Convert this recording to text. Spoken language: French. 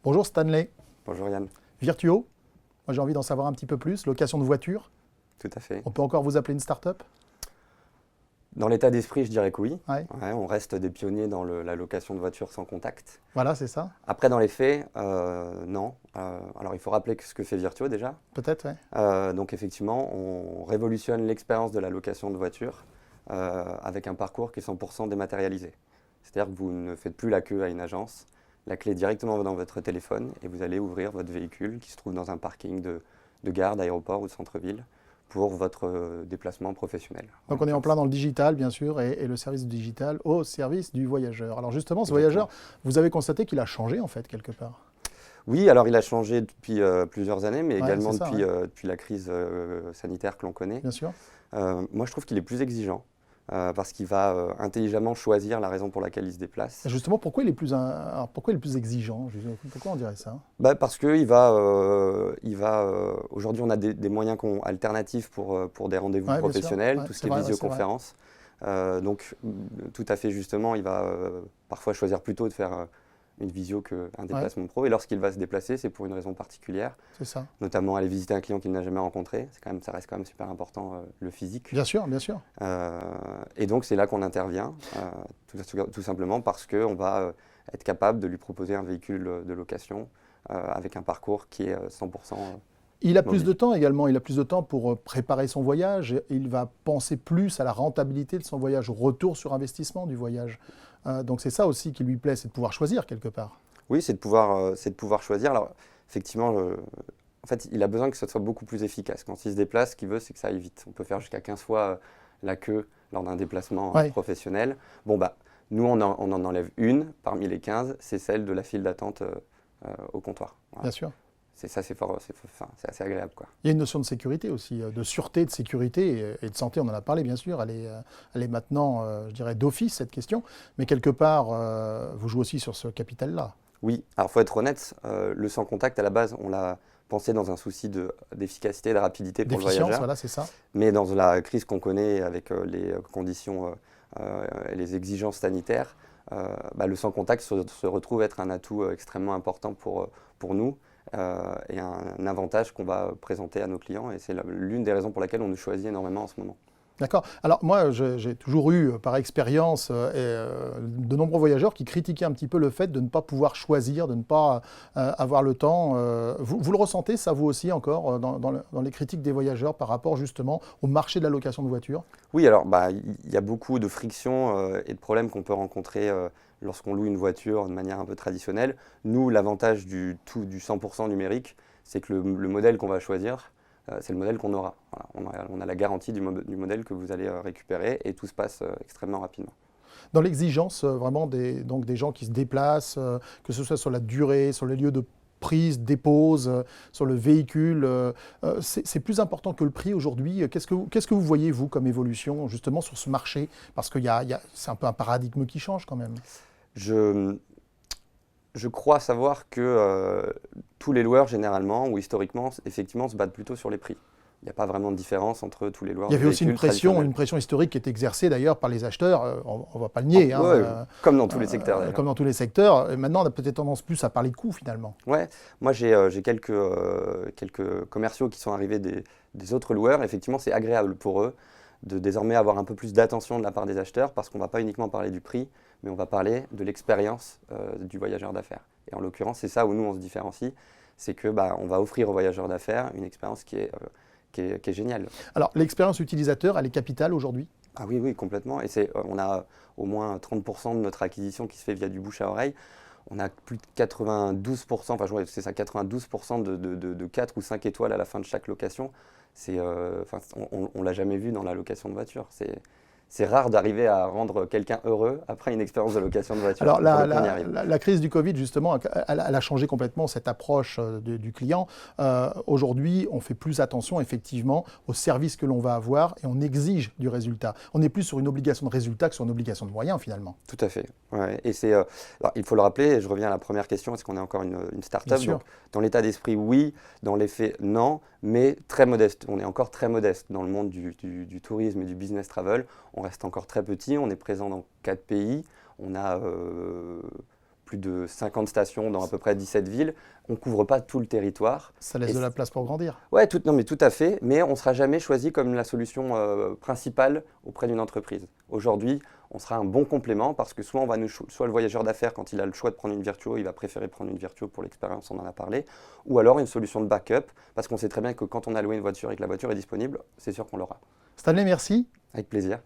Bonjour Stanley, Bonjour Yann, Virtuo. Moi j'ai envie d'en savoir un petit peu plus. Location de voiture, tout à fait. on peut encore vous appeler une start-up? Dans l'état d'esprit, je dirais que oui. Ouais, Ouais, on reste des pionniers dans la location de voitures sans contact. voilà, c'est ça. Après, dans les faits, non. Alors, il faut rappeler ce que fait Virtuo déjà. Peut-être, ouais. Donc, effectivement, on révolutionne l'expérience de la location de voiture avec un parcours qui est 100% dématérialisé. C'est-à-dire que vous ne faites plus la queue à une agence. La clé est directement dans votre téléphone et vous allez ouvrir votre véhicule qui se trouve dans un parking de gare, d'aéroport ou de centre-ville pour votre déplacement professionnel. Donc on est en plein dans le digital, bien sûr, et le service du digital au service du voyageur. Alors justement, ce Exactement. voyageur, vous avez constaté qu'il a changé en fait, quelque part. Oui, alors il a changé depuis plusieurs années, mais Ouais, également c'est ça, depuis, ouais, depuis la crise sanitaire que l'on connaît. bien sûr. Moi, je trouve qu'il est plus exigeant parce qu'il va intelligemment choisir la raison pour laquelle il se déplace. Et justement, pourquoi il est plus, alors, pourquoi il est plus exigeant? Pourquoi on dirait ça? Bah, parce que aujourd'hui, on a des moyens alternatifs pour des rendez-vous Ouais, bien sûr. professionnels, Ouais, tout ce c'est qui est vrai, ouais, c'est vrai. visioconférence. Donc, tout à fait justement, il va parfois choisir plutôt de faire une visio qu'un Ouais, déplacement pro. Et lorsqu'il va se déplacer, c'est pour une raison particulière, c'est ça. notamment aller visiter un client qu'il n'a jamais rencontré. Ça reste quand même super important, le physique. Bien sûr, bien sûr. Et donc, c'est là qu'on intervient, tout simplement parce qu'on va être capable de lui proposer un véhicule de location avec un parcours qui est 100% Il a plus mobile. de temps également, il a plus de temps pour préparer son voyage, et il va penser plus à la rentabilité de son voyage, au retour sur investissement du voyage. Donc c'est ça aussi qui lui plaît, c'est de pouvoir choisir quelque part. Oui, c'est de pouvoir choisir. Alors, effectivement, en fait, il a besoin que ce soit beaucoup plus efficace. Quand il se déplace, ce qu'il veut, c'est que ça aille vite. On peut faire jusqu'à 15 fois la queue lors d'un déplacement Oui, professionnel. Bon, bah, nous, on en enlève une parmi les 15, c'est celle de la file d'attente au comptoir. Voilà. bien sûr. C'est ça, enfin, c'est assez agréable, quoi. Il y a une notion de sécurité aussi, de sûreté, de sécurité et de santé, on en a parlé bien sûr, elle est maintenant, je dirais, d'office cette question, mais quelque part, vous jouez aussi sur ce capital-là. Oui, alors faut être honnête, le sans contact à la base, on l'a pensé dans un souci d'efficacité et de rapidité pour le D'efficience, voyageur, voilà, c'est ça. mais dans la crise qu'on connaît avec les conditions et les exigences sanitaires, bah, le sans contact se retrouve être un atout extrêmement important pour nous et un avantage qu'on va présenter à nos clients et c'est l'une des raisons pour laquelle on nous choisit énormément en ce moment. D'accord. Alors moi, j'ai toujours eu, par expérience, de nombreux voyageurs qui critiquaient un petit peu le fait de ne pas pouvoir choisir, de ne pas avoir le temps. Vous le ressentez, ça vous aussi encore, dans les critiques des voyageurs par rapport justement au marché de la location de voitures? Oui, alors bah, il y a beaucoup de frictions et de problèmes qu'on peut rencontrer lorsqu'on loue une voiture de manière un peu traditionnelle. Nous, l'avantage du 100% numérique, c'est que le modèle qu'on va choisir, c'est le modèle qu'on aura. Voilà, on a la garantie du modèle que vous allez récupérer et tout se passe extrêmement rapidement. Dans l'exigence vraiment donc des gens qui se déplacent, que ce soit sur la durée, sur les lieux de prise, dépose, sur le véhicule, c'est plus important que le prix aujourd'hui. Qu'est-ce que vous voyez, vous, comme évolution justement sur ce marché? Parce que c'est un peu un paradigme qui change quand même. Je, je crois savoir que tous les loueurs, généralement, ou historiquement, effectivement, se battent plutôt sur les prix. Il n'y a pas vraiment de différence entre tous les loueurs Il y de avait aussi véhicules traditionnels. une pression historique qui est exercée d'ailleurs par les acheteurs, on ne va pas le nier, hein, Ouais, comme dans tous les secteurs d'ailleurs. comme dans tous les secteurs. Et maintenant, on a peut-être tendance plus à parler coût finalement. Ouais, moi j'ai quelques commerciaux qui sont arrivés des autres loueurs. Effectivement, c'est agréable pour eux de désormais avoir un peu plus d'attention de la part des acheteurs parce qu'on ne va pas uniquement parler du prix, mais on va parler de l'expérience du voyageur d'affaires. Et en l'occurrence, c'est ça où nous on se différencie, c'est que bah, on va offrir aux voyageurs d'affaires une expérience qui est géniale. Alors, l'expérience utilisateur, elle est capitale aujourd'hui? Ah oui, oui, complètement. Et on a au moins 30% de notre acquisition qui se fait via du bouche à oreille. On a plus de 92%, enfin je crois que c'est ça, 92% de 4 ou 5 étoiles à la fin de chaque location. Enfin, on l'a jamais vu dans la location de voiture. C'est rare d'arriver à rendre quelqu'un heureux après une expérience de location de voiture. Alors, Pour le coup, on y arrive. la crise du Covid, justement, elle a changé complètement cette approche du client. Aujourd'hui, on fait plus attention, effectivement, au service que l'on va avoir et on exige du résultat. On est plus sur une obligation de résultat que sur une obligation de moyens, finalement. Tout à fait. Ouais. Et alors, il faut le rappeler, et je reviens à la première question, est-ce qu'on est encore une Bien start-up? sûr. Donc, dans l'état d'esprit, oui. Dans les faits, non. Mais très modeste. On est encore très modeste dans le monde du tourisme et du business travel. On reste encore très petit. On est présent dans 4 pays. On a plus de 50 stations dans à peu près 17 villes. On ne couvre pas tout le territoire. Ça laisse de la place pour grandir. Oui, non, mais tout à fait. Mais on ne sera jamais choisi comme la solution principale auprès d'une entreprise. Aujourd'hui, on sera un bon complément parce que soit le voyageur d'affaires, quand il a le choix de prendre une Virtuo, il va préférer prendre une Virtuo pour l'expérience, on en a parlé. Ou alors une solution de backup parce qu'on sait très bien que quand on a loué une voiture et que la voiture est disponible, c'est sûr qu'on l'aura. Stanley, merci. Avec plaisir.